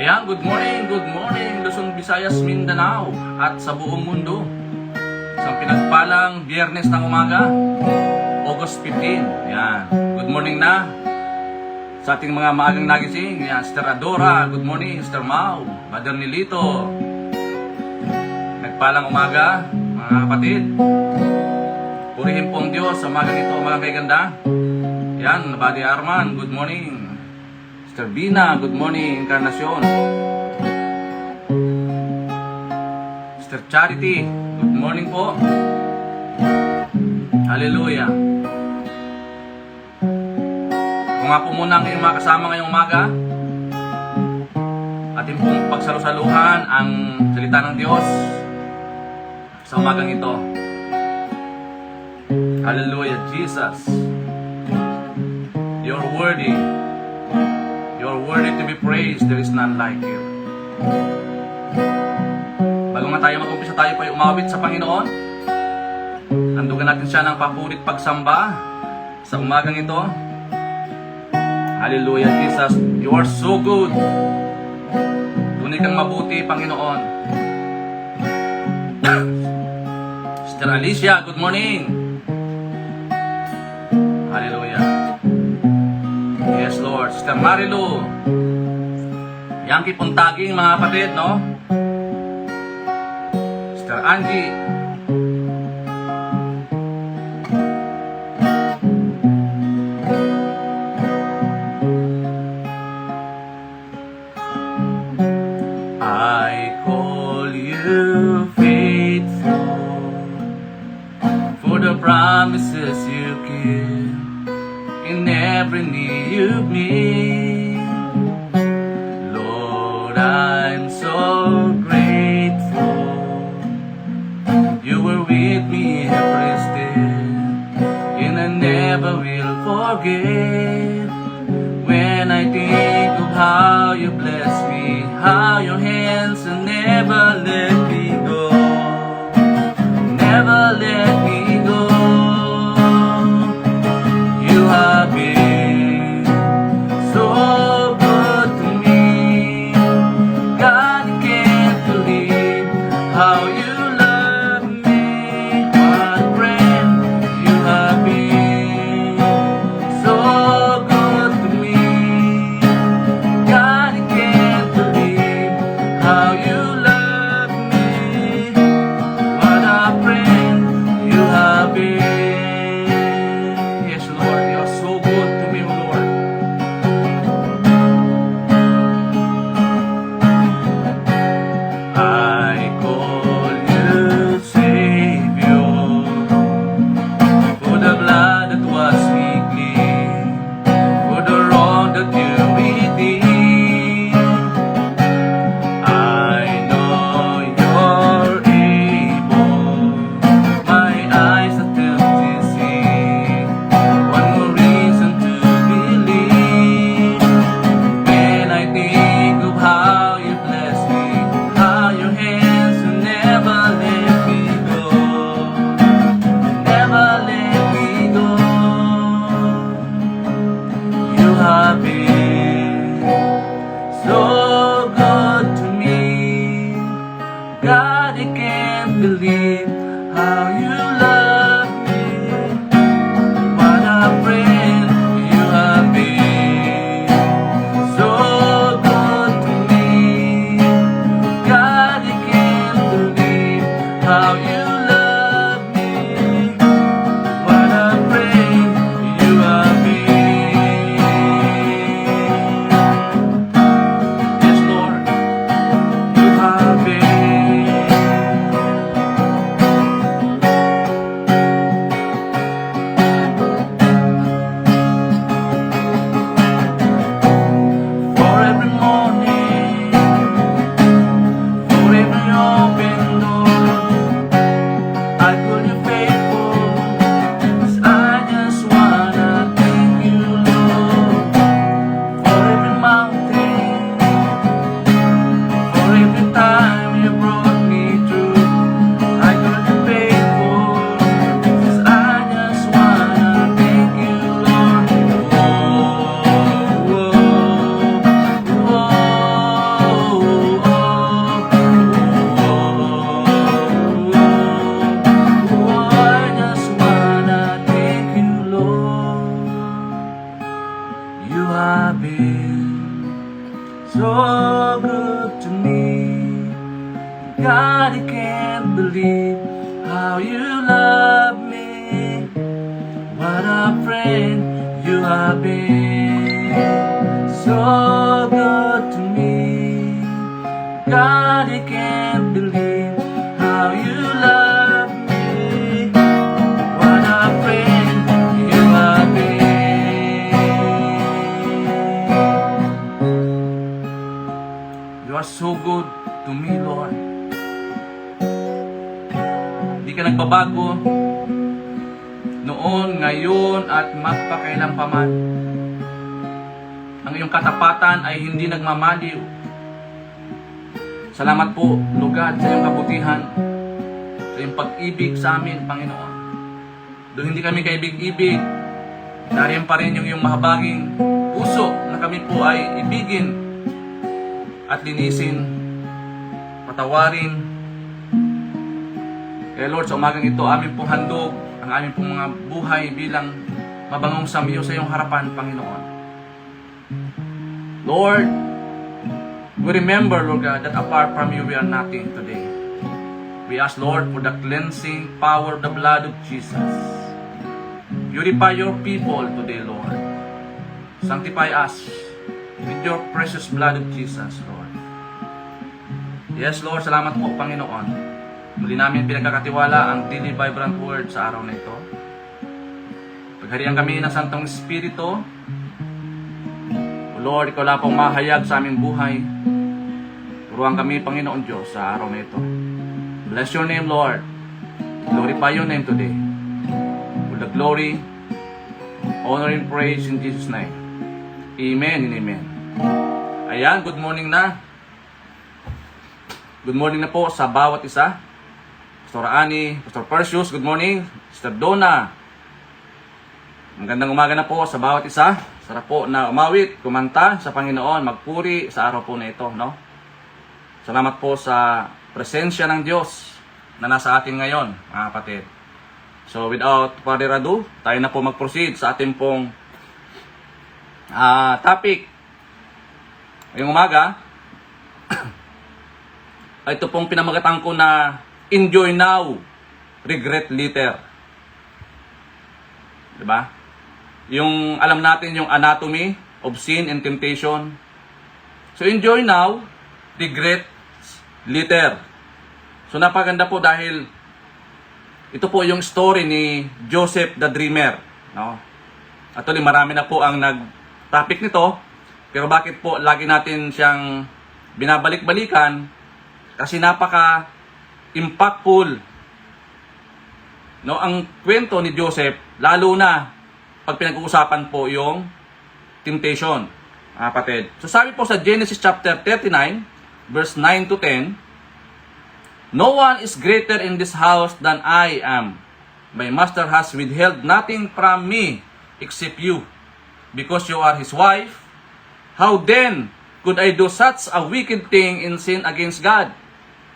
Ayan, good morning, Luzon, Visayas, Mindanao, at sa buong mundo. Isang pinagpalang biyernes ng umaga, August 15. Ayan, good morning na sa ating mga maagang nagising. Ayan, Sister Adora, good morning, Sister Mau, Mother Nilito. Nagpalang umaga, mga kapatid. Purihin po ang Diyos sa umagang ito, umagang kay ganda. Ayan, Buddy Arman, good morning. Sister Bina, good morning, Encarnacion. Sister Charity, good morning po. Hallelujah. Kung nga po muna ang inyong mga kasama ngayong umaga, ating pong pagsalusaluhan ang salita ng Diyos sa umagang ito. Hallelujah, Jesus. You're worthy. You're worthy to be praised. There is none like you. Bago nga tayo mag-umpisa, tayo po ay umawit sa Panginoon. Nandugan natin siya ng papurit pagsamba sa umagang ito. Hallelujah, Jesus. You are so good. Tunay kang mabuti, Panginoon. Sister Alicia, good morning. Hallelujah. Yes, Lord. Sister Marilu. Yankee Puntaging, mga kapatid, no? Sister Angie. I call you faithful for the promises you give in every need you meet. Lord, I'm so grateful. You were with me every step, and I never will forget. When I think of how you bless me, how your hands will never let me go, never let me go. You have been so good to me. God, I can't believe how you love me. What a friend you have been. So good to me. God, I can't believe how you love me. What a friend so good to me. God, I can't believe how you love me. What a friend you have been. So good to me. God, I can't believe how you love me. What a friend you have been. You are so good to me, Lord. Di ka nagbabago noon, ngayon, at magpakailan pa man. Ang iyong katapatan ay hindi nagmamaliw. Salamat po, Lord God, sa iyong kabutihan, sa iyong pag-ibig sa amin, Panginoon. Doon hindi kami kaibig-ibig, nariyan pa rin yung iyong mahabaging puso na kami po ay ibigin at linisin, patawarin. Kaya Lord, sa umagang ito, amin pong handog ang aming pong mga buhay bilang mabangong samyo sa iyong harapan, Panginoon. Lord, we remember, Lord God, that apart from you, we are nothing today. We ask, Lord, for the cleansing power of the blood of Jesus. Purify your people today, Lord. Sanctify us with your precious blood of Jesus, Lord. Yes, Lord, salamat po, Panginoon. Muli namin pinagkakatiwala ang Daily Vibrant Word sa araw na ito. Pagharian kami ng Santong Espiritu. O Lord, ikaw lang pong mahayag sa aming buhay. Turuan kami, Panginoon Diyos, sa araw na ito. Bless your name, Lord. Glorify your name today. For the glory, honor, and praise in Jesus' name. Amen and amen. Ayan, good morning na. Good morning na po sa bawat isa. Pastor Ani, Pastor Perseus, good morning. Sister Donna. Magandang umaga na po sa bawat isa. Sarap po na umawit, kumanta sa Panginoon, magpuri sa araw po na ito, no? Salamat po sa presensya ng Diyos na nasa atin ngayon, mga kapatid. So without further ado, tayo na po mag-proceed sa ating pong topic. Ngayong umaga, ito pong pinamagatan ko na enjoy now, regret later. Diba? Yung alam natin yung anatomy of sin and temptation. So enjoy now, regret later. So napaganda po dahil ito po yung story ni Joseph the Dreamer, no? Actually marami na po ang nag-topic nito, pero bakit po lagi natin siyang binabalik-balikan? Kasi napaka-impactful, no, ang kwento ni Joseph, lalo na pag pinag-uusapan po yung temptation, kapatid. So sabi po sa Genesis chapter 39, verse 9 to 10, "No one is greater in this house than I am. My master has withheld nothing from me except you, because you are his wife. How then could I do such a wicked thing and sin against God?"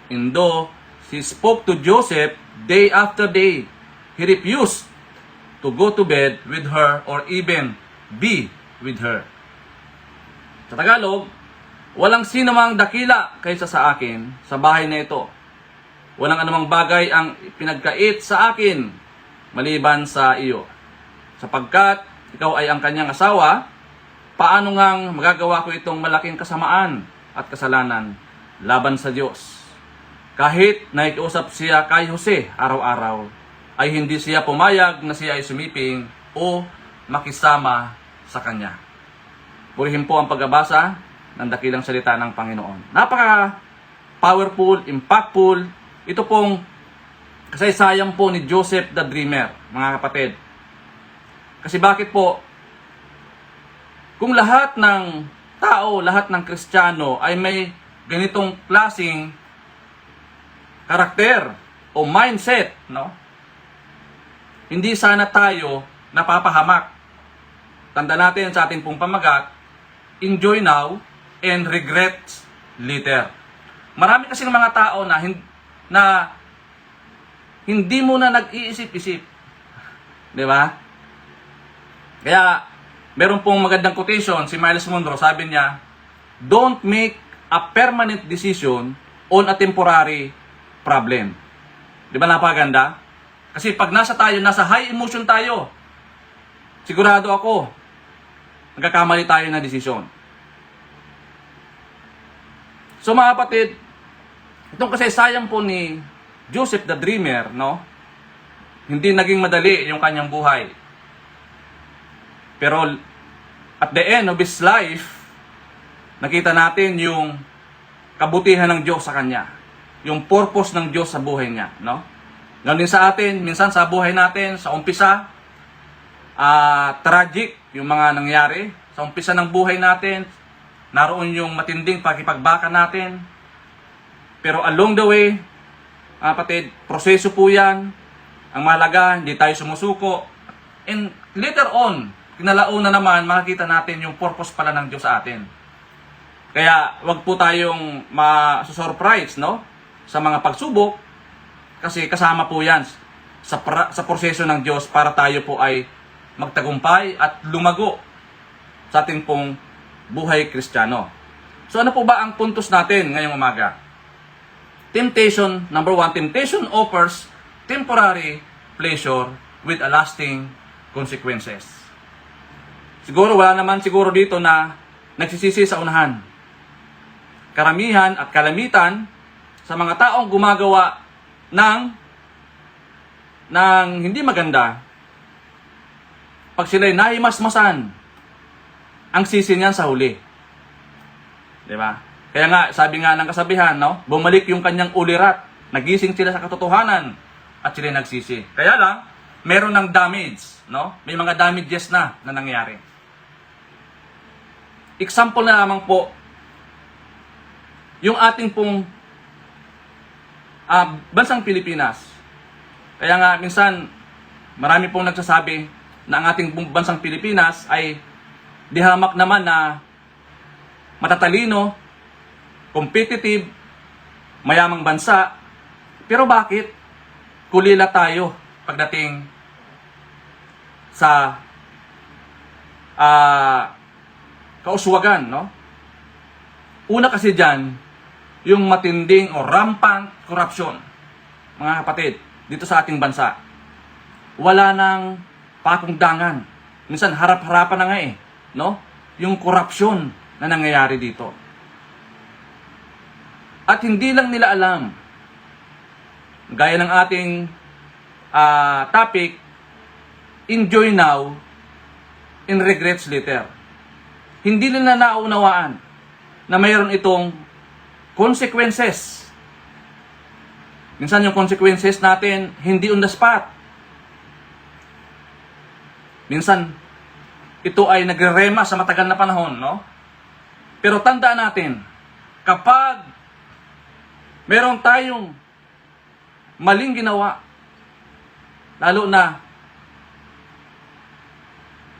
And though she spoke to Joseph day after day, he refused to go to bed with her or even be with her. Sa Tagalog, walang sinumang dakila kaysa sa akin sa bahay na ito. Walang anumang bagay ang pinagkait sa akin maliban sa iyo. Sapagkat ikaw ay ang kanyang asawa, paano ngang magagawa ko itong malaking kasamaan at kasalanan laban sa Diyos? Kahit nakikiusap siya kay Jose araw-araw, ay hindi siya pumayag na siya ay sumiping o makisama sa kanya. Purihin po ang pagbabasa ng dakilang salita ng Panginoon. Napaka-powerful, impactful. Ito pong kasaysayan po ni Joseph the Dreamer, mga kapatid. Kasi bakit po? Kung lahat ng tao, lahat ng Kristiyano ay may ganitong klaseng karakter o mindset, no? Hindi sana tayo napapahamak. Tanda natin sa ating pong pamagat, enjoy now and regret later. Marami kasi ng mga tao na hindi mo na nag-iisip-isip. Di ba? Kaya, meron pong magandang quotation, si Miles Monroe, sabi niya, don't make a permanent decision on a temporary problem. Di ba napakaganda? Kasi pag nasa high emotion tayo, sigurado ako, nagkakamali tayo ng desisyon. So mga kapatid, itong kasaysayan po ni Joseph the Dreamer, no? Hindi naging madali yung kanyang buhay. Pero at the end of his life, nakita natin yung kabutihan ng Diyos sa kanya. Yung purpose ng Diyos sa buhay niya, no? Ganun din sa atin, minsan sa buhay natin, sa umpisa, tragic yung mga nangyari. Sa umpisa ng buhay natin, naroon yung matinding pakipagbaka natin. Pero along the way, kapatid, proseso po yan. Ang mahalaga, hindi tayo sumusuko. And later on, kinalauna naman, makikita natin yung purpose pala ng Diyos sa atin. Kaya, wag po tayong ma-surprise, no? Sa mga pagsubok, kasi kasama po yan sa proseso ng Diyos para tayo po ay magtagumpay at lumago sa ating pong buhay Kristiyano. So ano po ba ang puntos natin ngayong umaga? Temptation, number 1, temptation offers temporary pleasure with a lasting consequences. Siguro wala naman siguro dito na nagsisisi sa unahan. Karamihan at kalamitan sa mga taong gumagawa ng hindi maganda, pag sila'y nahimasmasan, ang sisi niyan sa huli. Diba? Kaya nga, sabi nga ng kasabihan, no? Bumalik yung kanyang ulirat. Nagising sila sa katotohanan at sila'y nagsisi. Kaya lang, meron ng damage, no? May mga damages na nangyari. Example na lamang po, yung ating pong bansang Pilipinas. Kaya nga, minsan, marami pong nagsasabi na ang ating bansang Pilipinas ay dihamak naman na matatalino, competitive, mayamang bansa. Pero bakit kulila tayo pagdating sa kauswagan, no? Una kasi dyan, yung matinding o rampant corruption. Mga kapatid, dito sa ating bansa, wala nang pakungdangan. Minsan harap-harapan na nga no? Yung corruption na nangyayari dito. At hindi lang nila alam, gaya ng ating topic, enjoy now and regrets later. Hindi nila naunawaan na mayroon itong consequences. Minsan yung consequences natin, hindi on the spot. Minsan, ito ay nagre-rema sa matagal na panahon, no? Pero tandaan natin, kapag meron tayong maling ginawa, lalo na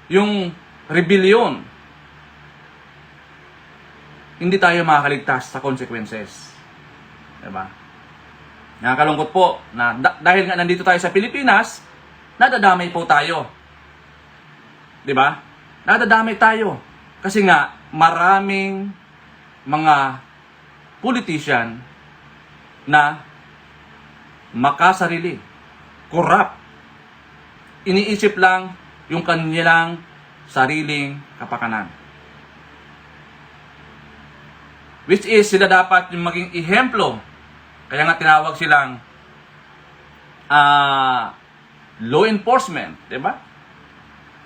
yung rebellion, hindi tayo makakaligtas sa consequences. Diba? Nakakalungkot po na dahil nga nandito tayo sa Pilipinas, nadadamay po tayo. Diba? Nadadamay tayo. Kasi nga, maraming mga politician na makasarili, corrupt, iniisip lang yung kanilang sariling kapakanan. Which is, sila dapat yung maging ehemplo. Kaya nga tinawag silang law enforcement, di ba?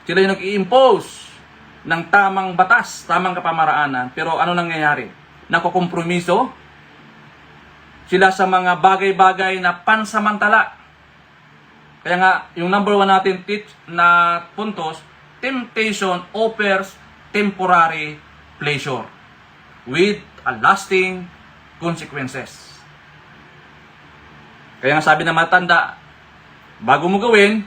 Sila yung nag-i-impose ng tamang batas, tamang kapamaraanan. Pero ano nangyayari? Nakukompromiso sila sa mga bagay-bagay na pansamantala. Kaya nga, yung number 1 natin na puntos, temptation offers temporary pleasure with a lasting consequences. Kaya nga sabi ng matanda, bago mo gawin,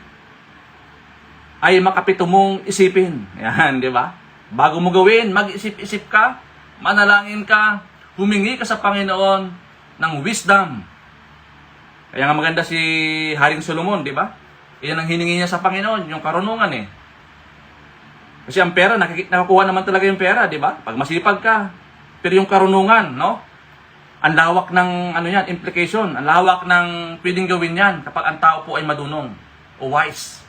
ay makapito mong isipin. Yan, di ba? Bago mo gawin, mag-isip-isip ka, manalangin ka, humingi ka sa Panginoon ng wisdom. Kaya nga maganda si Haring Solomon, di ba? Iyan ang hiningi niya sa Panginoon, yung karunungan Kasi ang pera, nakukuha naman talaga yung pera, di ba? Pag masipag ka, Pero yung karunungan, no? Ang lawak ng ano yan, implication, ang lawak ng pwedeng gawin yan kapag ang tao po ay madunong o wise.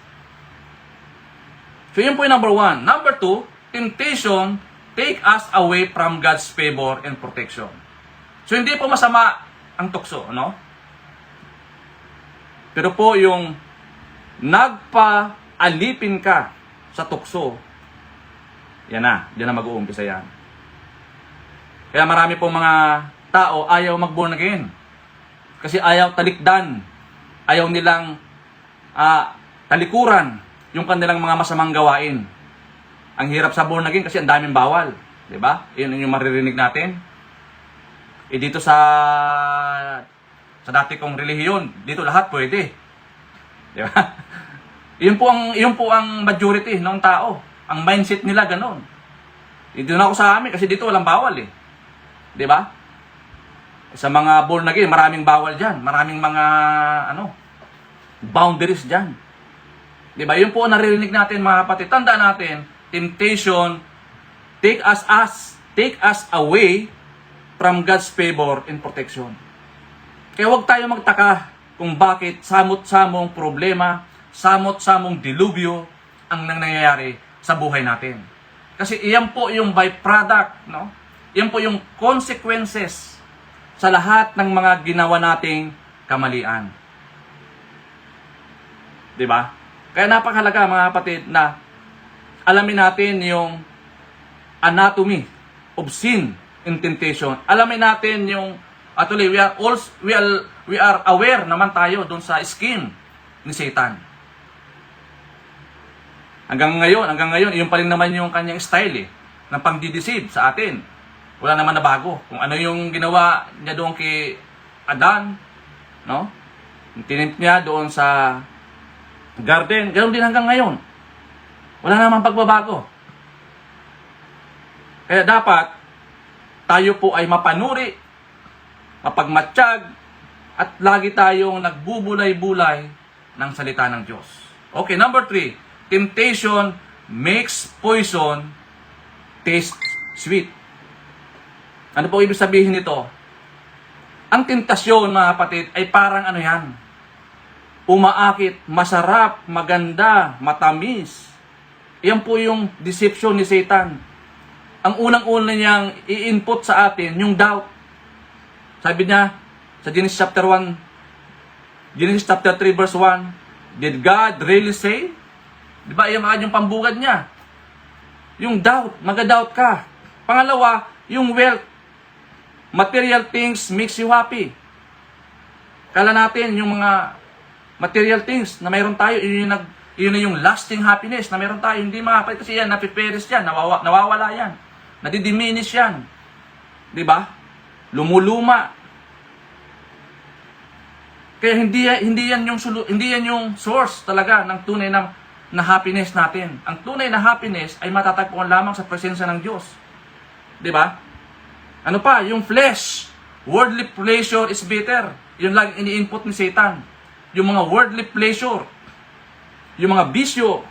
So yun po yung number 1. Number 2, temptation take us away from God's favor and protection. So hindi po masama ang tukso, no? Pero po yung nagpa-alipin ka sa tukso, yan na mag-uumpisa yan. Kaya marami pong mga tao ayaw mag-born again. Kasi ayaw talikdan. Ayaw nilang talikuran yung kanilang mga masamang gawain. Ang hirap sa born again kasi ang daming bawal. Diba? Yun yung maririnig natin. Dito sa dati kong relihiyon, dito lahat pwede. Diba? Yun po ang majority ng tao. Ang mindset nila ganon. Dito na ako sa amin kasi dito walang bawal eh. Diba? Sa mga born again, maraming bawal dyan. Maraming mga boundaries dyan. Diba? Yun po ang naririnig natin mga kapatid. Tandaan natin, temptation take us away from God's favor and protection. Kaya huwag tayo magtaka kung bakit samot-samong problema, samot-samong dilubyo ang nangyayari sa buhay natin. Kasi iyan po yung byproduct, no? Iyan po yung consequences sa lahat ng mga ginawa nating kamalian. 'Di ba? Kaya napakahalaga mga kapatid na alamin natin yung anatomy of sin and temptation. Alamin natin yung actually we are aware naman tayo doon sa scheme ni Satan. Hanggang ngayon, yung pa rin naman yung kanyang style ng pangdideceive sa atin. Wala naman na bago. Kung ano yung ginawa niya doon kay Adan, no? Tinimpt niya doon sa garden, ganoon din hanggang ngayon. Wala naman pagbabago. Kaya dapat tayo po ay mapanuri, mapagmatsyag, at lagi tayong nagbubulay-bulay ng salita ng Diyos. Okay, number 3, temptation makes poison taste sweet. Ano po ibig sabihin nito? Ang tentasyon, mga kapatid, ay parang ano yan? Umaakit, masarap, maganda, matamis. Yan po yung deception ni Satan. Ang unang-una niyang i-input sa atin, yung doubt. Sabi niya, sa Genesis chapter 1, Genesis chapter 3 verse 1, did God really say? Diba, yung pambugad niya. Yung doubt, mag-doubt ka. Pangalawa, yung wealth. Material things makes you happy. Kala natin, yung mga material things na mayroon tayo, yun na yung lasting happiness na mayroon tayo. Hindi mga kapatid, kasi yan, napiperis yan, nawawala yan. Nadidiminish yan. Diba? Lumuluma. Kaya hindi yan yung source talaga ng tunay na happiness natin. Ang tunay na happiness ay matatagpuan lamang sa presensya ng Diyos. 'Di ba? Ano pa? Yung flesh, worldly pleasure is bitter. Yun lang ini-input ni Satan. Yung mga worldly pleasure, yung mga bisyo.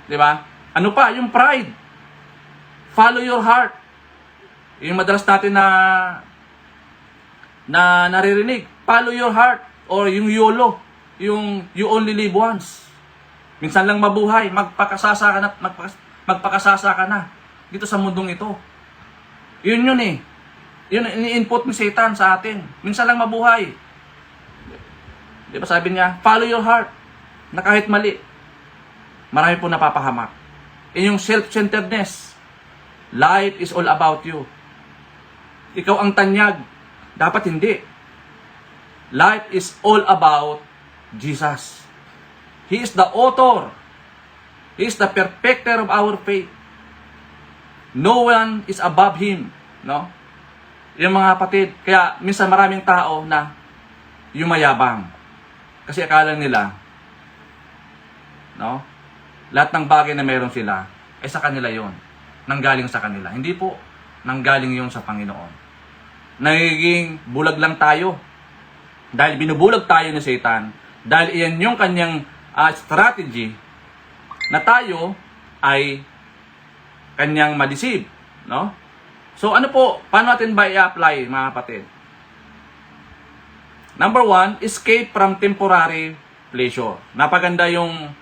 'Di ba? Ano pa? Yung pride. Follow your heart. Yung madalas natin na naririnig, follow your heart, or yung YOLO, yung you only live once. Minsan lang mabuhay, magpakasasa ka na dito sa mundong ito. Yun eh. Yun ini-input ni Satan sa atin. Minsan lang mabuhay. Di ba sabi niya, follow your heart, na kahit mali, marami po napapahamak. Yung self-centeredness, life is all about you. Ikaw ang tanyag. Dapat hindi. Life is all about Jesus. He is the author. He is the perfecter of our faith. No one is above Him. No? Yung mga kapatid, kaya minsan maraming tao na yumayabang. Kasi akala nila, no? Lahat ng bagay na meron sila, ay sa kanila yon. Nanggaling sa kanila. Hindi po, nanggaling yon sa Panginoon. Nagiging bulag lang tayo. Dahil binubulag tayo ni Satan. Dahil iyan yung kanyang strategy na tayo ay kanyang ma-deceive. No? So ano po, paano natin ba i-apply mga kapatid? Number 1, escape from temporary pleasure. Napaganda yung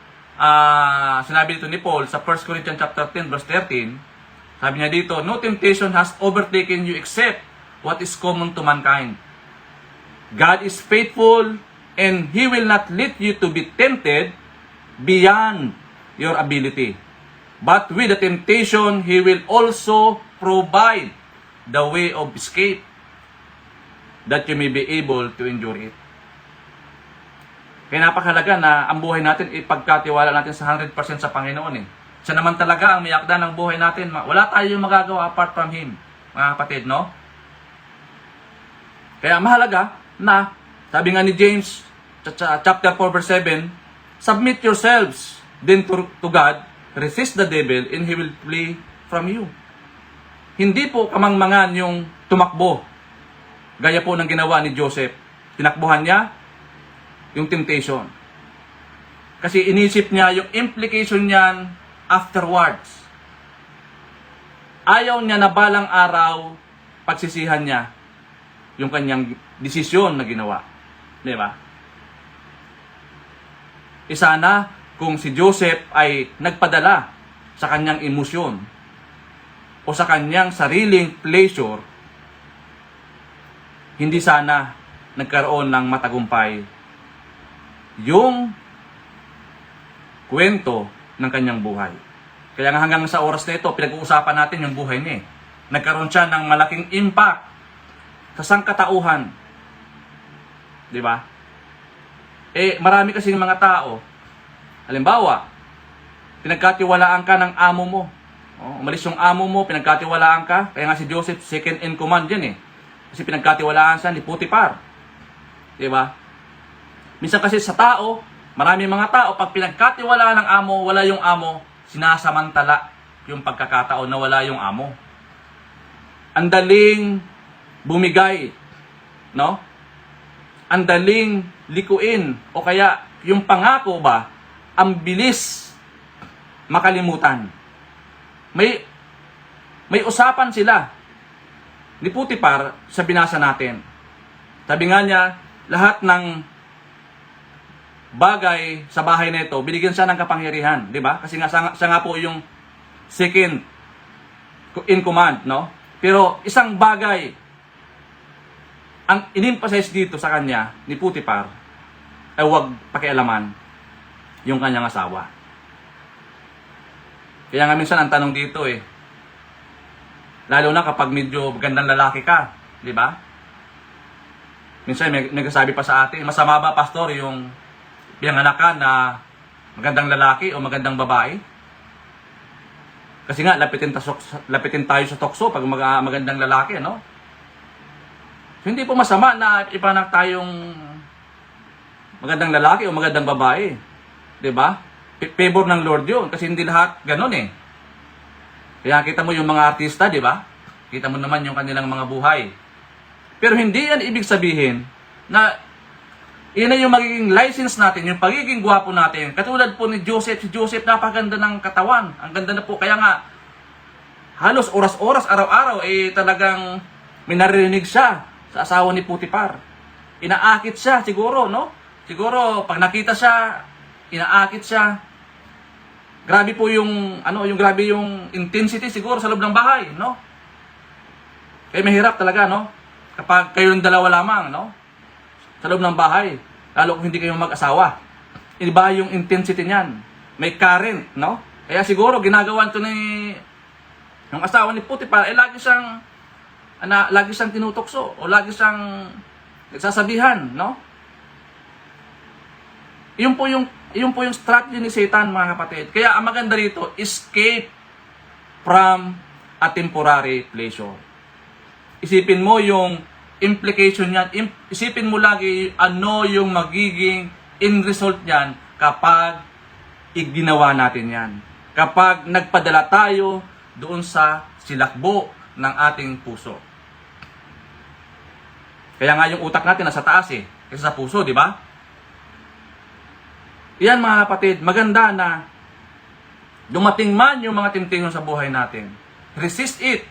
sinabi dito ni Paul sa 1 Corinthians chapter 10 verse 13. Sabi niya dito, no temptation has overtaken you except what is common to mankind. God is faithful and He will not let you to be tempted beyond your ability. But with the temptation, He will also provide the way of escape that you may be able to endure it. Kaya napakahalaga na ang buhay natin ipagkatiwala natin sa 100% sa Panginoon eh. Siya naman talaga ang mayakda ng buhay natin. Wala tayong magagawa apart from Him, mga kapatid, no? Kaya mahalaga na, sabi nga ni James, chapter 4 verse 7, submit yourselves then to God, resist the devil, and he will flee from you. Hindi po kamangmangan yung tumakbo. Gaya po ng ginawa ni Joseph. Tinakbuhan niya yung temptation. Kasi inisip niya yung implication niyan afterwards. Ayaw niya na balang araw pagsisihan niya yung kanyang desisyon na ginawa. Di ba? Sana kung si Joseph ay nagpadala sa kanyang emosyon o sa kanyang sariling pleasure, hindi sana nagkaroon ng matagumpay yung kwento ng kanyang buhay. Kaya nga hanggang sa oras na ito, pinag-uusapan natin yung buhay niya. Nagkaroon siya ng malaking impact sa sangkatauhan. Di ba? Marami kasing mga tao, halimbawa, pinagkatiwalaan ka ng amo mo. Umalis yung amo mo, pinagkatiwalaan ka. Kaya nga si Joseph, second in command yan eh. Kasi pinagkatiwalaan siya ni Potiphar. Di ba? Minsan kasi sa tao, marami mga tao, pag pinagkatiwalaan ng amo, wala yung amo, sinasamantala yung pagkakataon na wala yung amo. Ang daling bumigay, no? Ang daling likuin, o kaya yung pangako ba, ang bilis makalimutan. May usapan sila ni Potiphar sa binasa natin. Sabi nga niya, lahat ng bagay sa bahay nito, binigyan siya ng kapangyarihan, di ba? Kasi nga siya nga po yung second in command, no? Pero isang bagay ang in-emphasize dito sa kanya ni Potiphar ay huwag pakialaman yung kanyang asawa. Kaya nga minsan ang tanong dito lalo na kapag medyo magandang lalaki ka, di ba? Minsan may nagsasabi pa sa atin, masama ba pastor yung pinanganak ka na magandang lalaki o magandang babae? Kasi nga lapitin tayo sa tukso pag magandang lalaki, no? So, hindi po masama na ipanak tayong magandang lalaki o magandang babae. 'Di ba? Favor ng Lord 'yun kasi hindi lahat ganoon eh. Kaya kita mo yung mga artista, 'di ba? Kita mo naman yung kanilang mga buhay. Pero hindi yan ibig sabihin na iyan na yung magiging license natin, yung pagiging gwapo natin. Katulad po ni Joseph. Si Joseph, napakaganda ng katawan. Ang ganda na po. Kaya nga, halos oras-oras, araw-araw, talagang may narinig siya sa asawa ni Potiphar. Inaakit siya, siguro, no? Siguro, pag nakita siya, inaakit siya. Grabe po yung, grabe yung intensity siguro sa loob ng bahay, no? Kaya mahirap talaga, no? Kapag kayong dalawa lamang, no? Sa loob ng bahay, lalo kung hindi kayo mag-asawa. Iba yung intensity niyan. May current, no? Kaya siguro ginagawa ito ng asawa ni Potiphar, lagi siyang tinutokso o lagi siyang nagsasabihan, no? Iyon po yung strategy ni Satan, mga kapatid. Kaya ang maganda rito, escape from a temporary pleasure. Isipin mo yung implication niyan. Isipin mo lagi ano yung magiging end result niyan kapag iginawa natin yan. Kapag nagpadala tayo doon sa silakbo ng ating puso. Kaya nga yung utak natin nasa taas kaysa sa puso, di ba? Yan mga kapatid, maganda na dumating man yung mga temptation sa buhay natin. Resist it.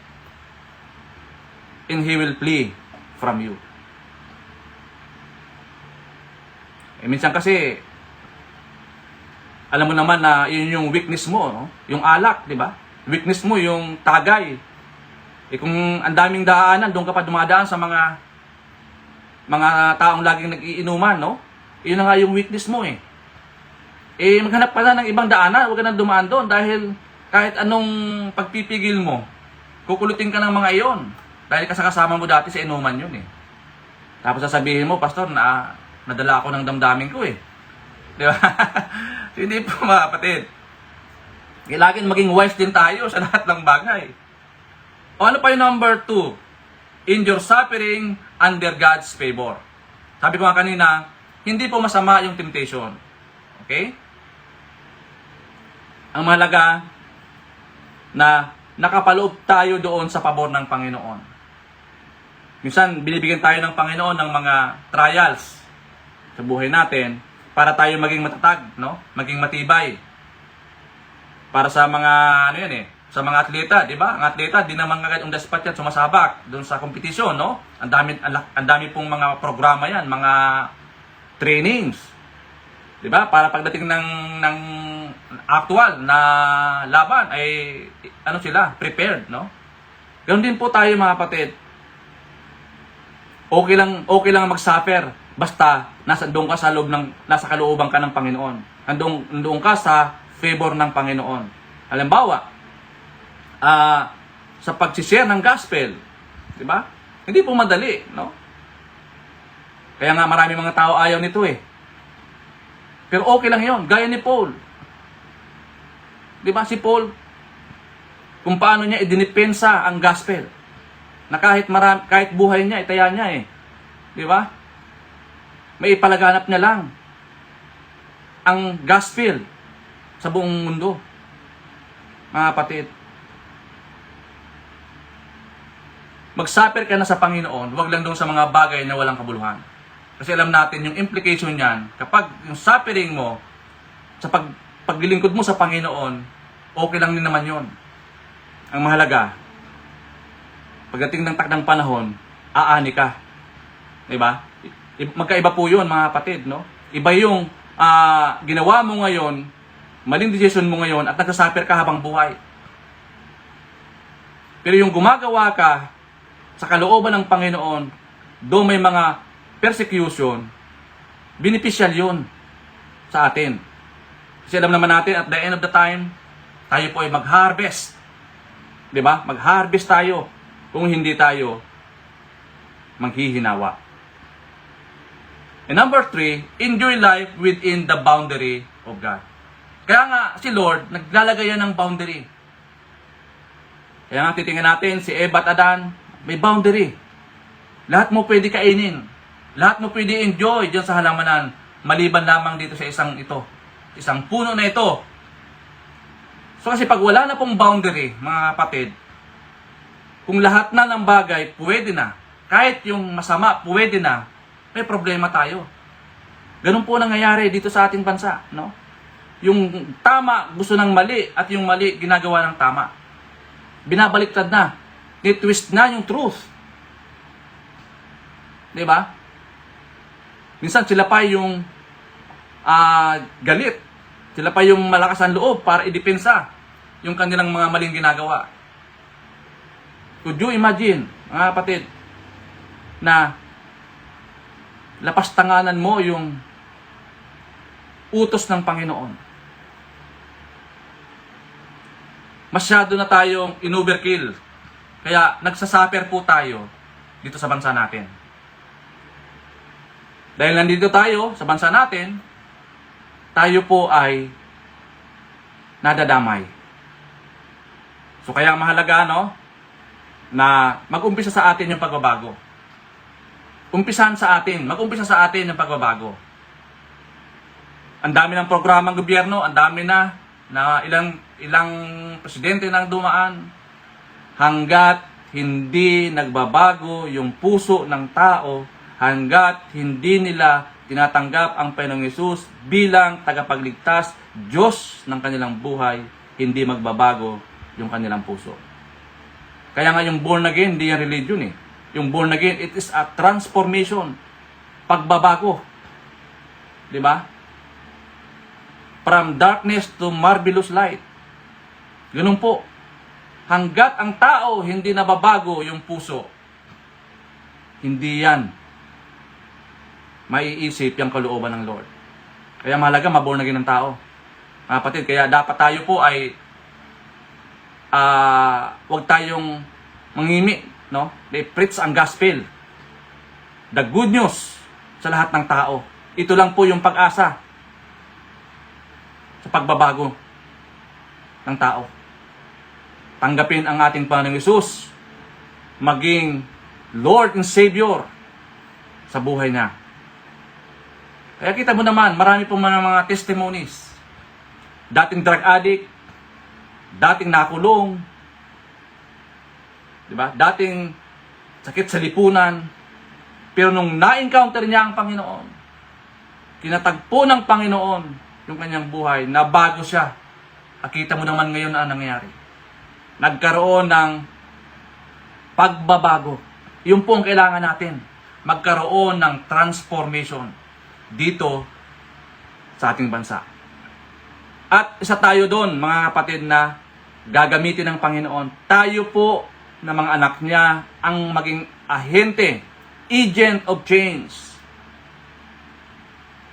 and He will flee from you. Minsan kasi, alam mo naman na yun yung weakness mo, no? Yung alak, di ba? Weakness mo, yung tagay. Kung ang daming daanan, doon ka pa dumadaan sa mga taong laging nag-iinuman, no? Yun na nga yung weakness mo, eh. Maghanap ka na ng ibang daanan, huwag ka na dumaan doon dahil kahit anong pagpipigil mo, kukulutin ka ng mga iyon. Dahil kasama mo dati sa inuman yun, eh. Tapos sasabihin mo, Pastor, nadala ako ng damdamin ko, eh. Di ba? Hindi po, mga kapatid. Kailangan maging wise din tayo sa lahat ng bagay. O ano pa yung number 2? Endure suffering under God's favor. Sabi ko nga kanina, hindi po masama yung temptation. Okay? Ang mahalaga na nakapaloob tayo doon sa pabor ng Panginoon. Minsan, binibigyan tayo ng Panginoon ng mga trials sa buhay natin para tayo maging matatag, no? Maging matibay. Para sa mga, sa mga atleta, di ba? Ang atleta, di naman agad ang daspat yan, sumasabak doon sa kompetisyon, no? Ang dami pong mga programa yan, mga trainings. Di ba? Para pagdating ng actual na laban, ay, sila, prepared, no? Ganoon din po tayo, mga kapatid. Okay lang mag-suffer, basta doon ka nasa kalooban ka ng Panginoon. Nandoon ka sa favor ng Panginoon. Halimbawa, sa pag-share ng gospel, di ba? Hindi po madali, no? Kaya nga marami mga tao ayaw nito, eh. Pero okay lang 'yon, gaya ni Paul. Di ba si Paul, kung paano niya idinipensa ang gospel, na kahit buhay niya, itaya niya, eh. Di ba? May ipalaganap niya lang ang gospel sa buong mundo. Mga kapatid, mag-suffer ka na sa Panginoon, huwag lang doon sa mga bagay na walang kabuluhan. Kasi alam natin yung implication niyan, kapag yung suffering mo, sa paglilingkod mo sa Panginoon, okay lang din naman yon. Ang mahalaga, pagdating ng takdang panahon, aani ka. Diba? Magkaiba po yun, mga kapatid, no? Iba yung ginawa mo ngayon, maling decision mo ngayon, at nagsasuffer ka habang buhay. Pero yung gumagawa ka sa kalooban ng Panginoon, doon may mga persecution, beneficial yun sa atin. Kasi alam naman natin, at the end of the time, tayo po ay mag-harvest. Diba? Mag-harvest tayo kung hindi tayo manghihinawa. And number 3, enjoy life within the boundary of God. Kaya nga, si Lord, naglalagay yan ng boundary. Kaya nga, titingnan natin, si Eva at Adan, may boundary. Lahat mo pwede kainin. Lahat mo pwede enjoy dyan sa halamanan, maliban lamang dito sa isang puno na ito. So kasi pag wala na pong boundary, mga kapatid, kung lahat na ng bagay, pwede na. Kahit yung masama, pwede na. May problema tayo. Ganun po nangyayari dito sa ating bansa, no? Yung tama gusto ng mali at yung mali ginagawa ng tama. Binabaliktad na. Nitwist na yung truth. 'Di ba? Minsan sila pa yung galit. Sila pa yung malakas ang loob para idepensa yung kanilang mga maling ginagawa. Could you imagine, mga kapatid, na lapastanganan mo yung utos ng Panginoon? Masyado na tayong in-overkill. Kaya nagsasuffer po tayo dito sa bansa natin. Dahil nandito tayo sa bansa natin, tayo po ay nadadamay. So kaya mahalaga, no, na mag-umpisa sa atin yung pagbabago. Mag-umpisa sa atin yung pagbabago. Ang dami ng programang gobyerno, ang dami na ilang presidente nang dumaan, hanggat hindi nagbabago yung puso ng tao, hanggat hindi nila tinatanggap ang Panginoong Hesus bilang tagapagligtas, Diyos ng kanilang buhay, hindi magbabago yung kanilang puso. Kaya nga yung born again, hindi yan religion, eh. Yung born again, it is a transformation. Pagbabago. Di ba? From darkness to marvelous light. Ganun po. Hanggat ang tao hindi nababago yung puso, hindi yan maiisip yung kalooban ng Lord. Kaya mahalaga maborn again ng tao. Mga kapatid, kaya dapat tayo po ay huwag tayong mangimi, no? They preach ang gospel. The good news sa lahat ng tao. Ito lang po yung pag-asa sa pagbabago ng tao. Tanggapin ang ating Panginoong Hesus maging Lord and Savior sa buhay niya. Kaya kita mo naman, marami pong mga testimonies. Dating drug addict, dating nakulong, di ba? Dating sakit sa lipunan, pero nung na-encounter niya ang Panginoon, kinatagpo ng Panginoon yung kanyang buhay, nabago siya. Akita mo naman ngayon na ang nangyayari. Nagkaroon ng pagbabago. Yun po ang kailangan natin. Magkaroon ng transformation dito sa ating bansa. At isa tayo doon, mga kapatid, na gagamitin ng Panginoon. Tayo po na mga anak niya ang maging ahente, agent of change.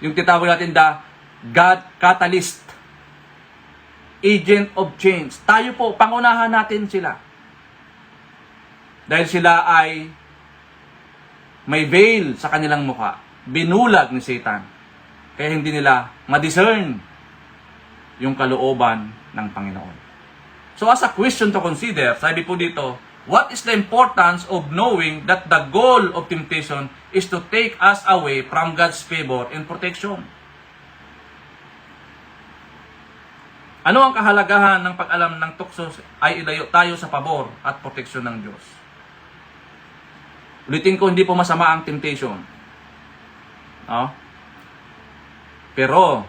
Yung titawag natin the God Catalyst. Agent of change. Tayo po, pangunahan natin sila. Dahil sila ay may veil sa kanilang mukha. Binulag ni Satan. Kaya hindi nila ma-discern yung kalooban ng Panginoon. So as a question to consider, sabi po dito, what is the importance of knowing that the goal of temptation is to take us away from God's favor and protection? Ano ang kahalagahan ng pag-alam ng tukso ay ilayo tayo sa pabor at proteksyon ng Diyos? Ulitin ko, hindi po masama ang temptation. No? Pero,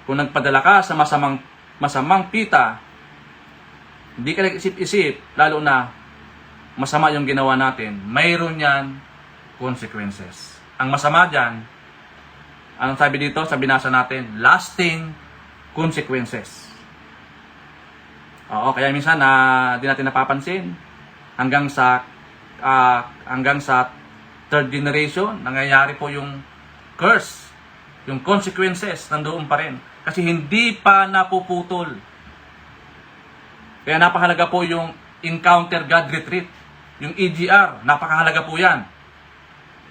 kung nagpadala ka sa masamang pita, hindi ka nag-isip-isip, lalo na masama yung ginawa natin, mayroon yan consequences. Ang masama dyan, ang sabi dito, sa binasa natin, lasting consequences. Oo, kaya minsan di natin napapansin hanggang sa third generation nangyayari po yung curse, yung consequences nandoon pa rin kasi hindi pa napuputol. Kaya napakahalaga po yung Encounter God Retreat, yung EGR, napakahalaga po yan.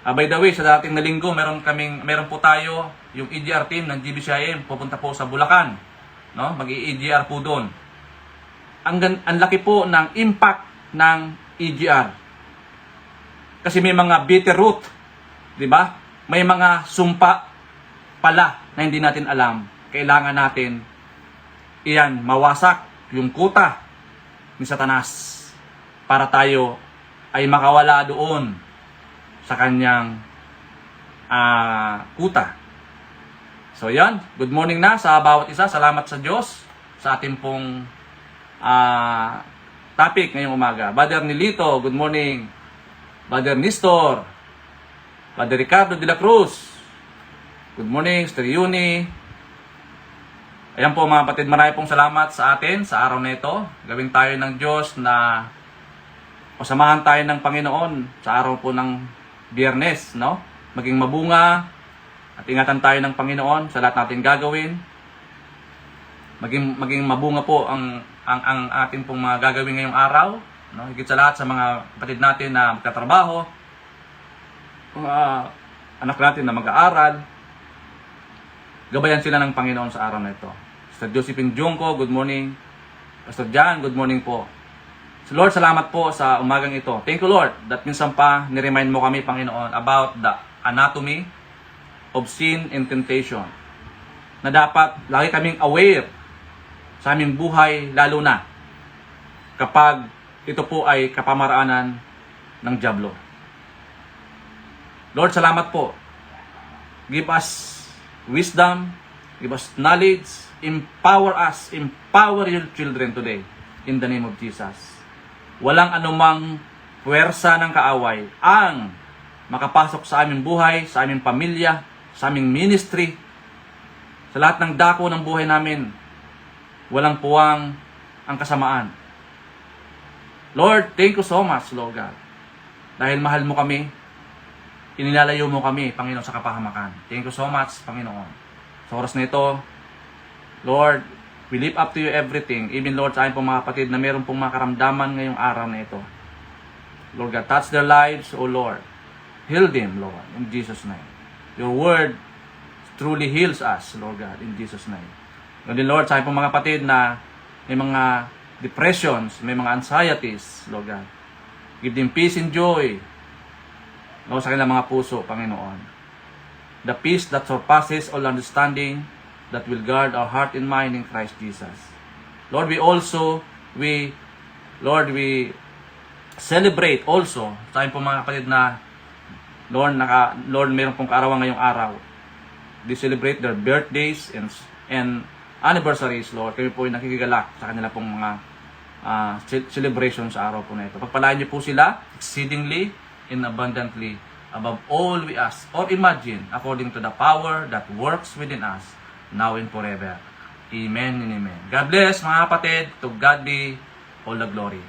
By the way, sa dating na linggo, meron po tayo yung EGR team ng GBCIM pupunta po sa Bulacan, no? Mag-EGR po doon. Ang laki po ng impact ng EGR. Kasi may mga bitter root, di ba? May mga sumpa pala na hindi natin alam. Kailangan natin iyan mawasak yung kuta ni Satanas para tayo ay makawala doon sa kanyang kuta. So yan, good morning na sa bawat isa. Salamat sa Diyos sa ating pong topic ngayong umaga. Brother Nilito, good morning. Brother Nestor, Brother Ricardo de la Cruz, good morning. Sister Yuni. Ayan po mga kapatid, marami pong salamat sa atin sa araw na ito. Gawin tayo ng Diyos na pasamahan tayo ng Panginoon sa araw po ng Biyernes, no? Maging mabunga at ingatan tayo ng Panginoon sa lahat natin gagawin. Maging mabunga po ang ating pong mga gagawin ngayong araw, no? Higit sa lahat sa mga kapatid natin na magkatrabaho, mga anak natin na mag-aaral, gabayan sila ng Panginoon sa araw na ito. Pastor Josephine Jungko, good morning. Pastor John, good morning po. So Lord, salamat po sa umagang ito. Thank you Lord that minsan pa niremind mo kami, Panginoon, about the anatomy of sin and temptation. Na dapat lagi kaming aware sa aming buhay, lalo na kapag ito po ay kapamaraanan ng dyablo. Lord, salamat po. Give us wisdom, give us knowledge, empower us, empower your children today in the name of Jesus. Walang anumang puwersa ng kaaway ang makapasok sa aming buhay, sa aming pamilya, sa aming ministry, sa lahat ng dako ng buhay namin. Walang puwang ang kasamaan. Lord, thank you so much, Lord God. Dahil mahal mo kami, inilalayo mo kami, Panginoon, sa kapahamakan. Thank you so much, Panginoon. Sa oras na ito, Lord, we lift up to you everything. Even, Lord, sa aking pong mga kapatid na meron pong mga karamdaman ngayong araw na ito. Lord God, touch their lives, O Lord. Heal them, Lord, in Jesus' name. Your word truly heals us, Lord God, in Jesus' name. And then, Lord, sa aking pong mga kapatid na may mga depressions, may mga anxieties, Lord God. Give them peace and joy, Lord, sa kanilang mga puso, Panginoon. The peace that surpasses all understanding, that will guard our heart and mind in Christ Jesus. Lord, we celebrate also sa aking pong mga kapatid na Lord, meron pong kaarawan ngayong araw. They celebrate their birthdays and anniversaries, Lord. Kami po ay nakikigalak sa kanila pong mga celebration sa araw po na ito. Pagpalain niyo po sila exceedingly and abundantly above all we ask or imagine, according to the power that works within us, now and forever. Amen and amen. God bless, mga kapatid. To God be all the glory.